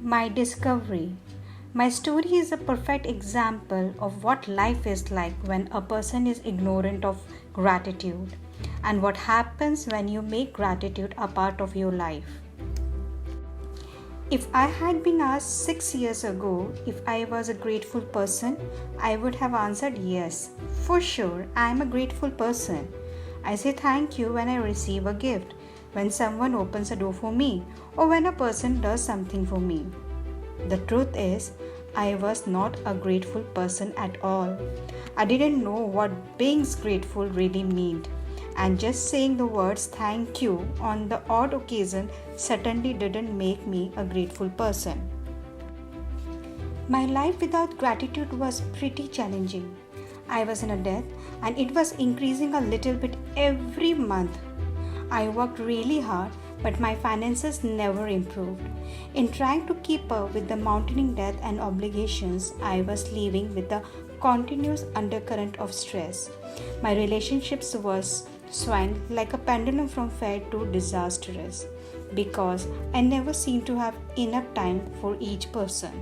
My discovery. My story is a perfect example of what life is like when a person is ignorant of gratitude and what happens when you make gratitude a part of your life. If I had been asked 6 years ago if I was a grateful person, I would have answered yes. For sure, I am a grateful person. I say thank you when I receive a gift, when someone opens a door for me, or when a person does something for me. The truth is, I was not a grateful person at all. I didn't know what being grateful really meant, and just saying the words thank you on the odd occasion certainly didn't make me a grateful person. My life without gratitude was pretty challenging. I was in a debt and it was increasing a little bit every month. I worked really hard, but my finances never improved. In trying to keep up with the mounting debt and obligations, I was living with a continuous undercurrent of stress. My relationships was swung like a pendulum from fair to disastrous because I never seemed to have enough time for each person.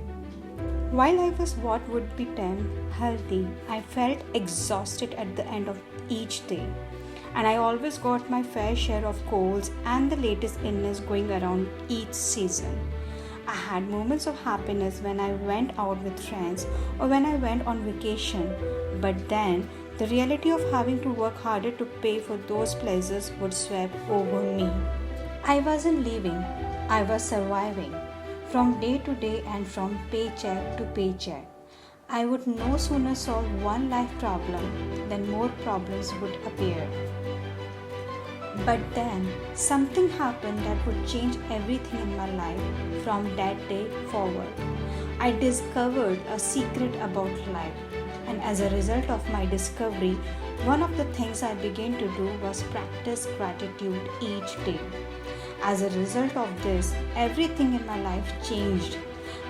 While I was what would be termed healthy, I felt exhausted at the end of each day. And I always got my fair share of colds and the latest illness going around each season. I had moments of happiness when I went out with friends or when I went on vacation, but then the reality of having to work harder to pay for those pleasures would sweep over me. I wasn't living, I was surviving from day to day and from paycheck to paycheck. I would no sooner solve one life problem than more problems would appear. But then something happened that would change everything in my life from that day forward. I discovered a secret about life, and as a result of my discovery, one of the things I began to do was practice gratitude each day. As a result of this, everything in my life changed,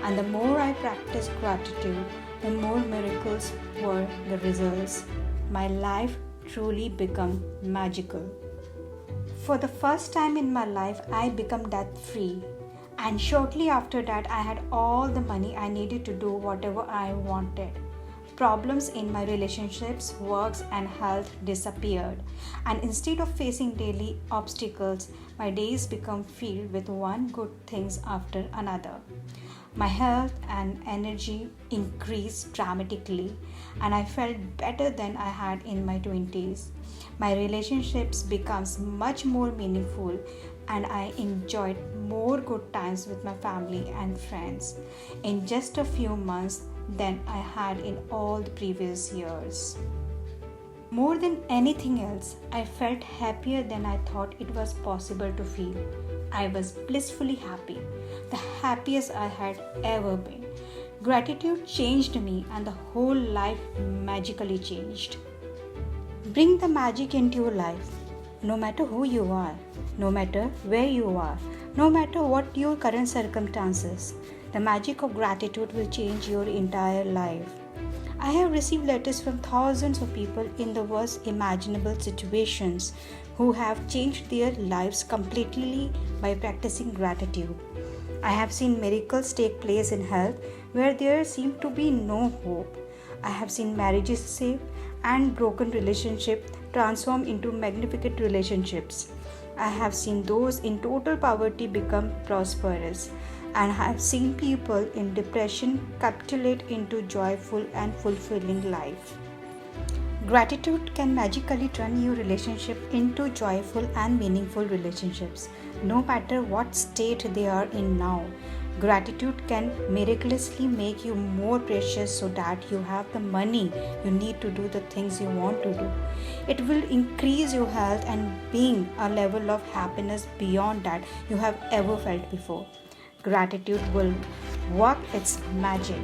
and the more I practiced gratitude, the more miracles were the results. My life truly became magical. For the first time in my life, I became debt free. And shortly after that, I had all the money I needed to do whatever I wanted. Problems in my relationships, works, and health disappeared. And instead of facing daily obstacles, my days become filled with one good things after another. My health and energy increased dramatically, and I felt better than I had in my 20s. My relationships becomes much more meaningful, and I enjoyed more good times with my family and friends in just a few months than I had in all the previous years. More than anything else, I felt happier than I thought it was possible to feel. I was blissfully happy, the happiest I had ever been. Gratitude changed me, and the whole life magically changed. Bring the magic into your life. No matter who you are, no matter where you are, no matter what your current circumstances, the magic of gratitude will change your entire life. I have received letters from thousands of people in the worst imaginable situations who have changed their lives completely by practicing gratitude. I have seen miracles take place in health where there seemed to be no hope. I have seen marriages saved and broken relationships transform into magnificent relationships. I have seen those in total poverty become prosperous, and have seen people in depression capitulate into joyful and fulfilling life. Gratitude can magically turn your relationship into joyful and meaningful relationships, no matter what state they are in now. Gratitude can miraculously make you more precious so that you have the money you need to do the things you want to do. It will increase your health and being a level of happiness beyond that you have ever felt before. Gratitude will work its magic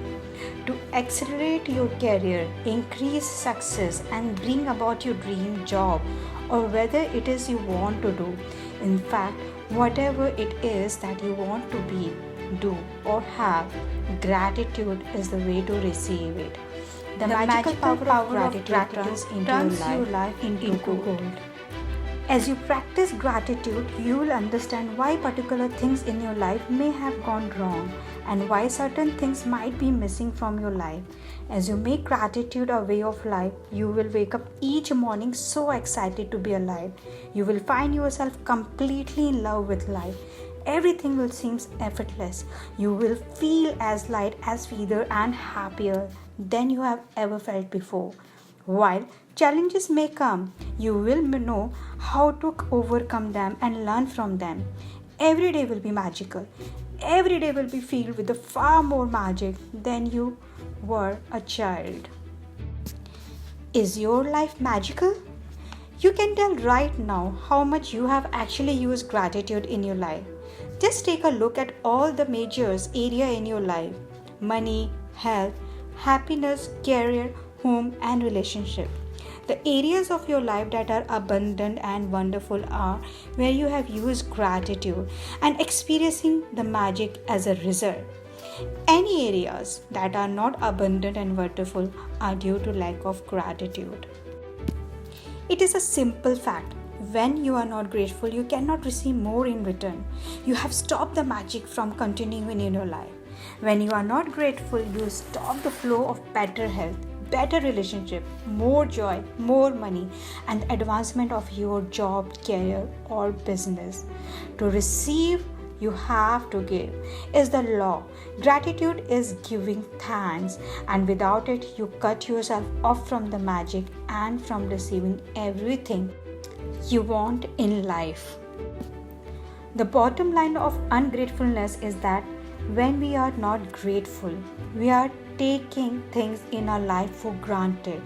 to accelerate your career, increase success, and bring about your dream job or whether it is you want to do. In fact, whatever it is that you want to be, do, or have, gratitude is the way to receive it. The magical power of gratitude turns your life into gold. As you practice gratitude, you will understand why particular things in your life may have gone wrong and why certain things might be missing from your life. As you make gratitude a way of life, you will wake up each morning so excited to be alive. You will find yourself completely in love with life. Everything will seem effortless. You will feel as light as feather and happier than you have ever felt before. While challenges may come, you will know how to overcome them and learn from them. Every day will be magical. Every day will be filled with far more magic than you were a child. Is your life magical? You can tell right now how much you have actually used gratitude in your life. Just take a look at all the major areas in your life: money, health, happiness, career, home, and relationship. The areas of your life that are abundant and wonderful are where you have used gratitude and experiencing the magic as a result. Any areas that are not abundant and wonderful are due to lack of gratitude. It is a simple fact. When you are not grateful, you cannot receive more in return. You have stopped the magic from continuing in your life. When you are not grateful, you stop the flow of better health, better relationship, more joy, more money, and advancement of your job, career, or business. To receive, you have to give is the law. Gratitude is giving thanks, and without it, you cut yourself off from the magic and from receiving everything you want in life. The bottom line of ungratefulness is that when we are not grateful, we are taking things in our life for granted.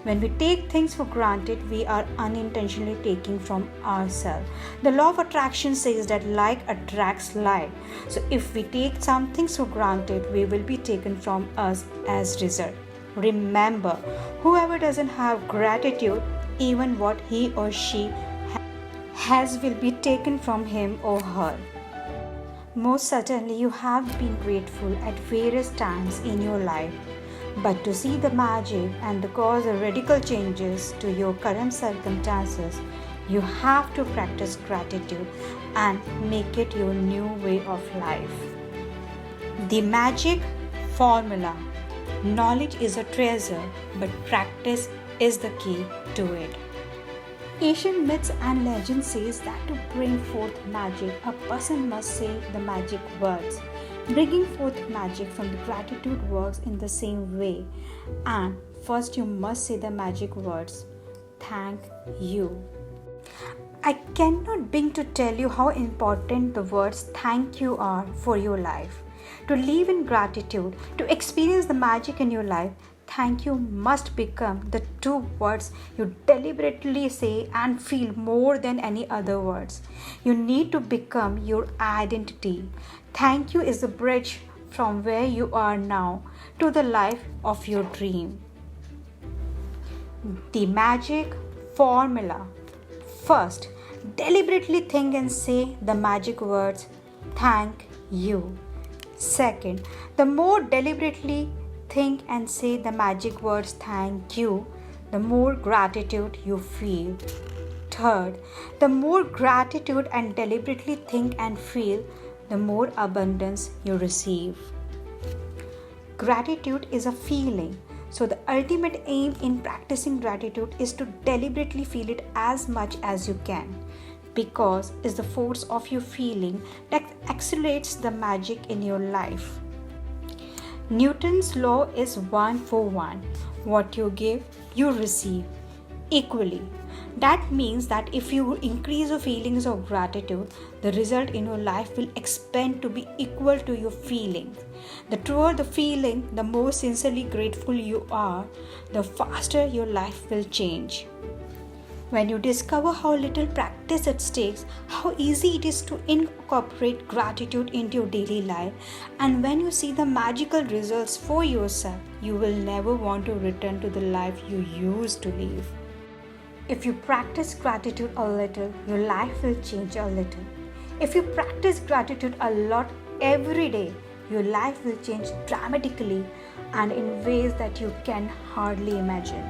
When we take things for granted, we are unintentionally taking from ourselves. The law of attraction says that like attracts like. So if we take some things for granted, we will be taken from us as result. Remember, whoever doesn't have gratitude, even what he or she has will be taken from him or her. Most certainly, you have been grateful at various times in your life. But to see the magic and to cause radical changes to your current circumstances, you have to practice gratitude and make it your new way of life. The magic formula. Knowledge is a treasure, but practice is the key to it. Asian myths and legends says that to bring forth magic, a person must say the magic words. Bringing forth magic from the gratitude works in the same way. And first you must say the magic words, thank you. I cannot begin to tell you how important the words thank you are for your life. To live in gratitude, to experience the magic in your life, thank you must become the two words you deliberately say and feel more than any other words. You need to become your identity. Thank you is the bridge from where you are now to the life of your dream. The magic formula. First, deliberately think and say the magic words, thank you. Second, the more deliberately think and say the magic words, thank you, the more gratitude you feel. Third, the more gratitude and deliberately think and feel, the more abundance you receive. Gratitude is a feeling. So the ultimate aim in practicing gratitude is to deliberately feel it as much as you can, because it's the force of your feeling that accelerates the magic in your life. Newton's law is 1 for 1. What you give, you receive equally. That means that if you increase your feelings of gratitude, the result in your life will expand to be equal to your feelings. The truer the feeling, the more sincerely grateful you are, the faster your life will change. When you discover how little practice it takes, how easy it is to incorporate gratitude into your daily life, and when you see the magical results for yourself, you will never want to return to the life you used to live. If you practice gratitude a little, your life will change a little. If you practice gratitude a lot every day, your life will change dramatically and in ways that you can hardly imagine.